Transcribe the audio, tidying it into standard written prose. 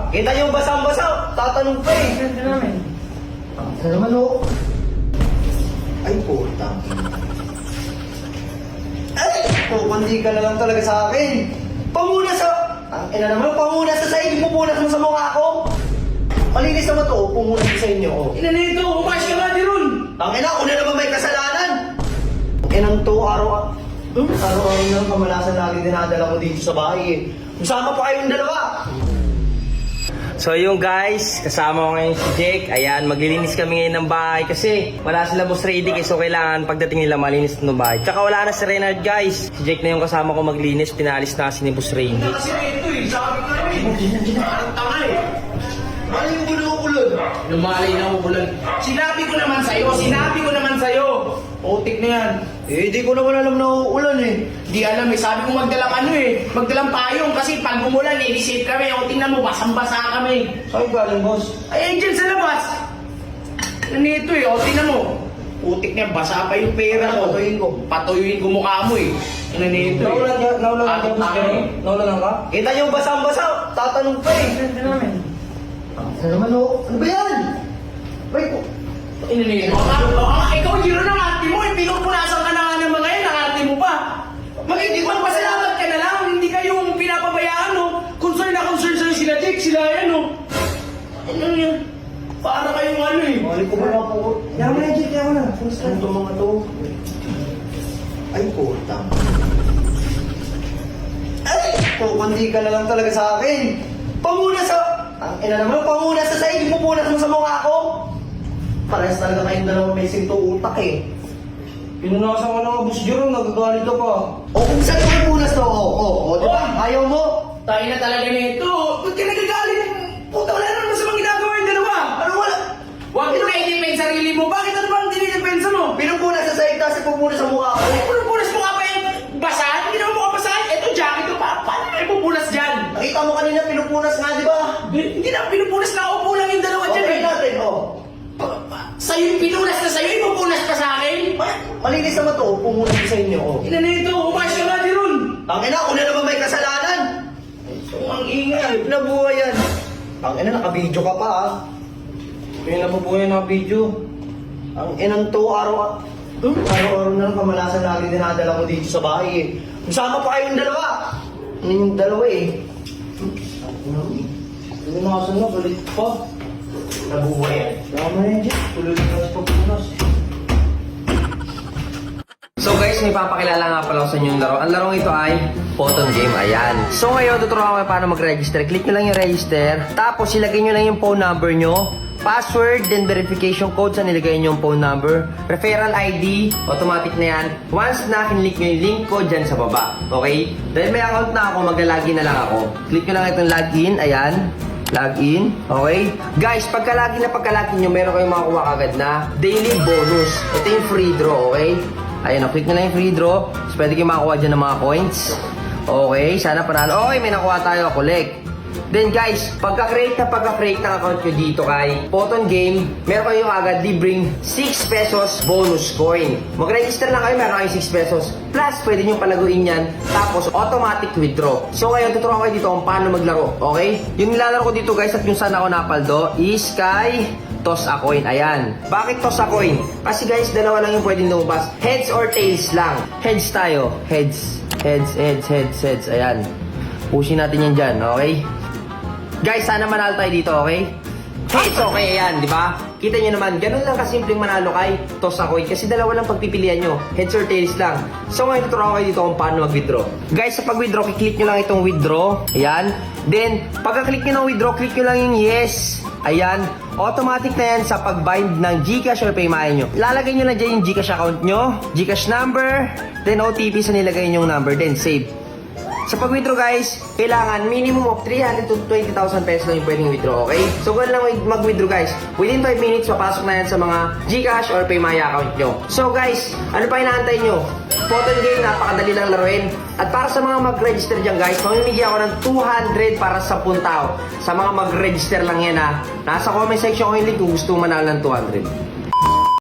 Kita yung basang-basa, tatanong pa eh. Ganda namin. Ano naman o? Ay, putang. Ay, pupundi ka na lang talaga sa akin. Pamunas sa... Ang ina naman, pamunas sa sa'yo, pupunas mo sa mukha ko. Malinis naman to, pupunas ko sa inyo. Oh. Ina nito, umash ka nga di ron. Ang ina, una naman may kasalanan. Ang inang to, araw-araw. Araw-araw na pamalasan lagi dinadala ko dito sa bahay eh. Masama pa kayong dalawa. So yung guys, kasama ko ngayon si Jake. Ayan, maglilinis kami ngayon ng bahay kasi wala sila boss ready so kailangan pagdating nila malinis ng bahay. Tsaka wala na si Renard guys. Si Jake na yung kasama ko maglinis, pinalis na kasi ni boss ready. Kasi ito eh, sabi ko eh. Parang tanga eh. Ano yung bulukulod? Lumalay na umulan. Sinabi ko naman sa'yo. Otik na yan. Eh, di ko naman alam na uulan eh. Di alam eh, sabi ko magdalang magdalang payong kasi pag umulan eh, di-safe kami. O tingnan mo, basang-basa kami. Saan galing, boss? Ay, dyan sa labas. Ano ito eh, o tingnan mo. Putik niya, basa pa yung pera ko. Patuyuin ko mukha mo eh. Ano nito eh. Naulanan ka? Kita yung basang-basa, tatanong pa eh. Ganda namin. Ano naman o? Ano ba yan? Ay, Ano nito? Ikaw, Jiro ng ate mo eh. Pinupunasan ka na nga ng mga yan, ang ate mo pa. Hindi ko pasalamat ka na lang. Hindi ka yung pinapabayaan no. Concern na concern sa'yo sila Jake, sila yan no. Ano yan? Para kayong ano eh. mali ko ba na po? Yaman na, Jake, yaman na. Ano itong mga to? Ay, putang. Ay, pupundi ka na lang talaga sa akin. Pamunas sa... Ang ina naman, pamunas sa sa'yo, pupunas mo sa mukha ko. Parehas talaga kayong dalawa may sinto utak eh. Pinunasan ko na nga boss Jero, nagagalit ka pa. O kung saan mo punas to, di ba? Ayaw mo. Tayo na talaga nito. Ba't ka nagagalit? Puta, wala naman masamang ginagawa yung dalawa. Ano wala? Huwag mo na i-defend sarili mo. Bakit ano bang dinidepensa mo? Pinupunas sa sa'yo, tapos pupunas sa mukha ko. Punas mo nga pa yung basahan? Hindi naman mo ka basahan. Ito, jacket ko pa. Paano may pupunas dyan? Nakita mo kanina, pinupunas nga, di ba? Hindi na, pinupunas na upo lang yung dalawa dyan Okay eh. natin, Sa'yo yung pinunas na sa'yo, ipupunas pa sa akin. Malinis naman to, pupunas ko sa inyo, Ina nito, umash ka nga di ron. Ang ina, una naman may kasalanan. Ang ingay. Nabuhay yan. Ang ina, nakabidyo ka pa ah. May nabubuhay na video. Ang inang to, araw-araw na lang pamalasan lagi dinadala ko dito sa bahay eh. Masama pa kayong dalawa. Ano yung dalawa eh? Pinunasan na, galit pa. Nabuhay yan. Tama na yun, Jake. Tuloy na sa pagpunas. So guys, may papakilala nga pala ko sa inyo yung laro. Ang larong ito ay Photon Game, ayan. So ngayon, tuturuan ko kayo paano mag-register. Click nyo lang yung register, tapos ilagay nyo lang yung phone number nyo, password, then verification code sa nilagay nyo yung phone number, referral ID, automatic na yan. Once na kinlik nyo yung link ko dyan sa baba, okay? Dahil may account na ako, magla-login na lang ako. Click nyo lang itong login, ayan. Login, okay? Guys, pagka-login nyo, meron kayong makakuha kagad na daily bonus. Ito yung free draw, okay? Ayan, click nyo lang yung free draw. So, pwede kayo makakuha dyan ng mga coins. Okay, sana panalo. Okay, may nakuha tayo, collect. Then guys, pagka-create ng account nyo dito kay Photon Game, meron kayo agad libreng 6 pesos bonus coin. Mag-register lang kayo, meron kayo 6 pesos. Plus, pwede nyo palaguin yan. Tapos, automatic withdraw. So ngayon, tuturuan ko kayo dito kung paano maglaro. Okay? Yung nilalaro ko dito guys at yung saan ako napaldo is kay Toss a Coin. Ayan. Bakit Toss a Coin? Kasi guys, dalawa lang yung pwedeng lumabas. Heads or tails lang. Heads tayo. Heads. Heads. Ayan. Pusin natin yan dyan. Okay? Guys, sana manalo tayo dito, okay? Heads, okay, ayan, di ba? Kita nyo naman, ganun lang kasimpleng manalo kay Toss a Coin kasi dalawa lang pagpipilian nyo. Heads or tails lang. So ngayon, tuturuan ko kayo dito kung paano mag-withdraw. Guys, sa pag-withdraw, kiklik nyo lang itong withdraw. Ayan. Then, pagka-click nyo ng withdraw, click nyo lang yung yes. Ayan. Automatic na yan sa pag-bind ng GCash or Paymaya nyo. Lalagay nyo lang dyan yung GCash account nyo, GCash number, then OTP sa nilagay nyong number, then save. Sa pag-withdraw guys, kailangan minimum of 300 to 20,000 pesos lang yung pwedeng withdraw, okay? So kung lang mag-withdraw guys, within 5 minutes, papasok na yan sa mga GCash or Paymaya account nyo. So guys, ano pa inaantay nyo? Photon Game, napakadali lang laruin. At para sa mga mag-register dyan guys, mamimigay ako ng 200 para sa 10 tao. Sa mga mag-register lang yan ha. Nasa comment section ko yung link kung gusto manalo ng 200.